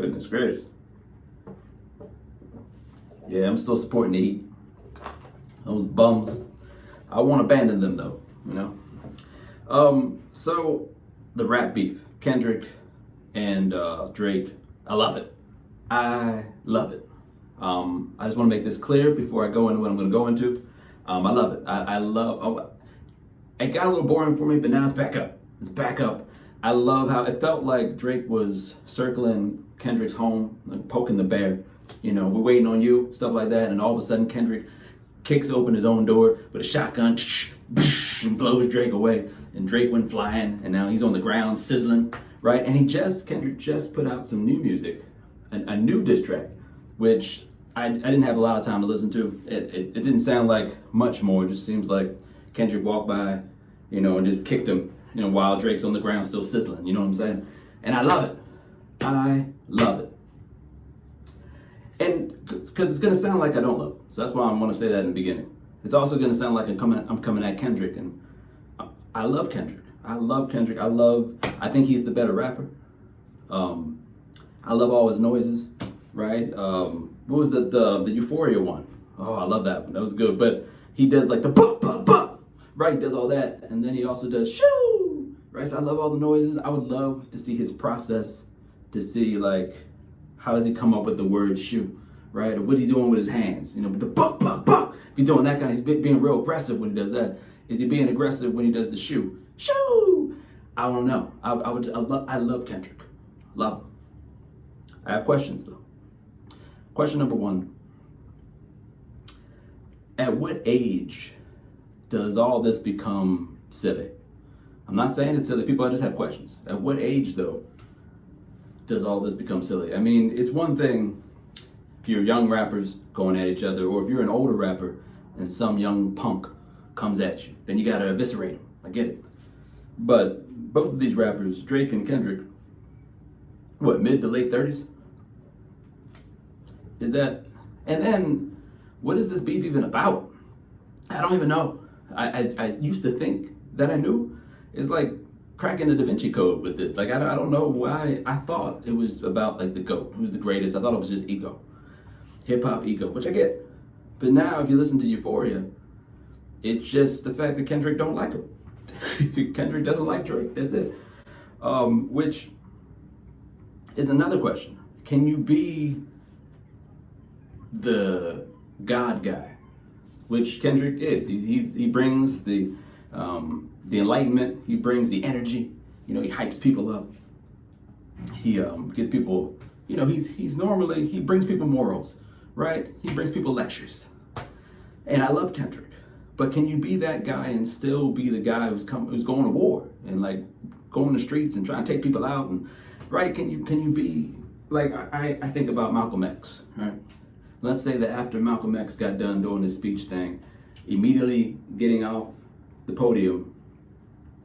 Goodness gracious. Yeah, I'm still supporting the Heat. Those bums. I won't abandon them though, you know. So the rap beef, Kendrick and Drake, I love it. I love it. I just want to make this clear before I go into what I'm going to go into. I love it. I love. Oh, it got a little boring for me, but now it's back up. It's back up. I love how it felt like Drake was circling Kendrick's home, like poking the bear. You know, we're waiting on you, stuff like that, and all of a sudden Kendrick kicks open his own door with a shotgun and blows Drake away. And Drake went flying, and now he's on the ground sizzling, right? And Kendrick just put out some new music, a new diss track, which I didn't have a lot of time to listen to. It didn't sound like much more. It just seems like Kendrick walked by, you know, and just kicked him, you know, while Drake's on the ground still sizzling. You know what I'm saying? And I love it. I love it. And because it's gonna sound like I don't love it, so that's why I want to say that in the beginning. It's also gonna sound like I'm coming at Kendrick, and I love Kendrick. I love Kendrick. I think he's the better rapper. I love all his noises, right? What was the Euphoria one? Oh, I love that one. That was good. But he does like the buh, buh, buh, right? He does all that. And then he also does shoo, right? So I love all the noises. I would love to see his process, to see like, how does he come up with the word shoe, right? Or what he's doing with his hands, you know, with the buh, buh, buh. If he's doing that kind, he's being real aggressive when he does that. Is he being aggressive when he does the shoe? Shoo! I don't know. I love Kendrick. Love him. I have questions though. Question number one. At what age does all this become silly? I'm not saying it's silly. People, I just have questions. At what age though does all this become silly? I mean, it's one thing if you're young rappers going at each other, or if you're an older rapper and some young punk comes at you, then you gotta eviscerate him. I get it. But both of these rappers, Drake and Kendrick, what, mid to late 30s? Is that, and then what is this beef even about? I don't even know. I used to think that I knew. It's like cracking the Da Vinci Code with this. Like, I don't know why. I thought it was about like the GOAT, who's the greatest. I thought it was just ego, hip hop ego, which I get. But now if you listen to Euphoria, it's just the fact that Kendrick don't like him. Kendrick doesn't like Drake, that's it. Which is another question. Can you be the God guy, which Kendrick is? He brings the enlightenment, he brings the energy, you know, he hypes people up. He gives people, you know, he brings people morals, right? He brings people lectures. And I love Kendrick. But can you be that guy and still be the guy who's going to war and like going the streets and trying to take people out, and right? Can you be like, I think about Malcolm X, right? Let's say that after Malcolm X got done doing his speech thing, immediately getting off the podium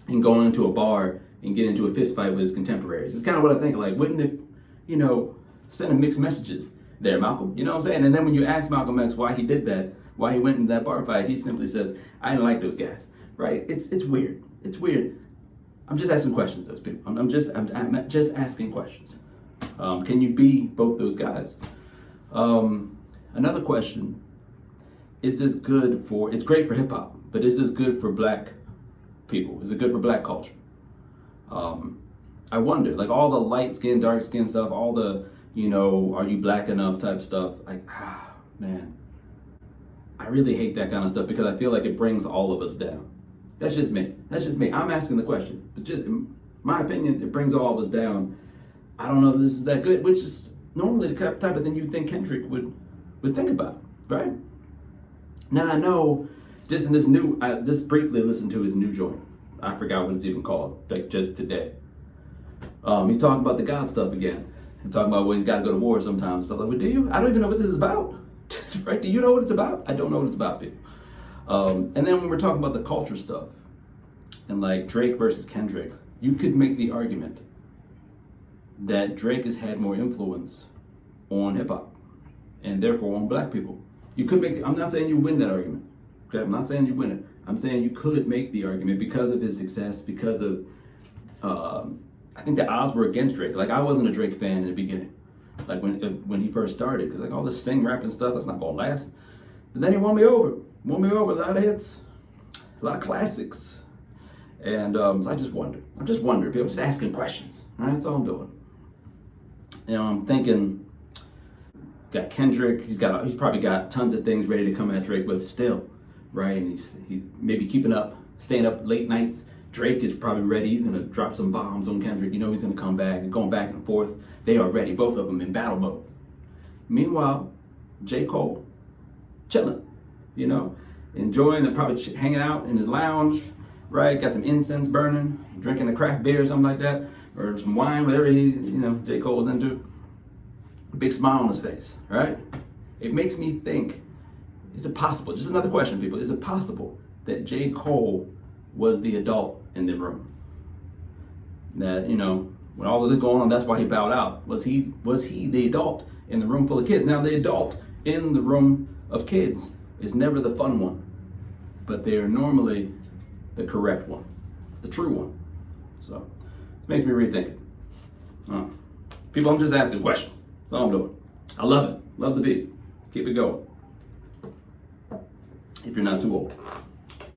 and going into a bar and getting into a fist fight with his contemporaries. It's kind of what I think, like, wouldn't it, you know, sending mixed messages there, Malcolm? You know what I'm saying? And then when you ask Malcolm X why he did that, why he went into that bar fight, he simply says, I didn't like those guys, right? It's weird. It's weird. I'm just asking questions, those people. I'm just asking questions. Can you be both those guys? Another question, is this good for, it's great for hip hop, but is this good for black people? Is it good for black culture? I wonder, like all the light skin, dark skin stuff, all the, you know, are you black enough type stuff, like, man, I really hate that kind of stuff because I feel like it brings all of us down. That's just me. I'm asking the question, but just in my opinion, it brings all of us down. I don't know if this is that good, which is normally the type of thing you think Kendrick would think about, right? Now I know, just in this new, I just briefly listened to his new joint. I forgot what it's even called, like just today. He's talking about the God stuff again. He's talking about, well, he's got to go to war sometimes. Stuff like, well, do you? I don't even know what this is about. Right? Do you know what it's about? I don't know what it's about, people. And then when we're talking about the culture stuff, and like Drake versus Kendrick, you could make the argument that Drake has had more influence on hip hop, and therefore on black people. You could make, I'm not saying you win that argument. Okay, I'm not saying you win it. I'm saying you could make the argument because of his success, because of, I think the odds were against Drake. Like, I wasn't a Drake fan in the beginning. like when he first started, because like all this sing rap and stuff, that's not gonna last. But then he won me over, a lot of hits, a lot of classics, and so I'm just wondering, people, just asking questions, right? That's all I'm doing. I'm thinking, got Kendrick, he's probably got tons of things ready to come at Drake with still, right? And he's maybe staying up late nights. Drake is probably ready. He's gonna drop some bombs on Kendrick. He's gonna come back and going back and forth. They are ready, both of them in battle mode. Meanwhile, J. Cole, chilling, enjoying and probably hanging out in his lounge, right? Got some incense burning, drinking a craft beer or something like that, or some wine, whatever J. Cole was into. Big smile on his face, right? It makes me think, is it possible, just another question, people, is it possible that J. Cole was the adult in the room? That, when all this is going on, that's why he bowed out. Was he the adult in the room full of kids? Now, the adult in the room of kids is never the fun one, but they are normally the correct one, the true one. So, this makes me rethink it. People, I'm just asking questions. That's all I'm doing. I love it. Love the beef. Keep it going. If you're not too old.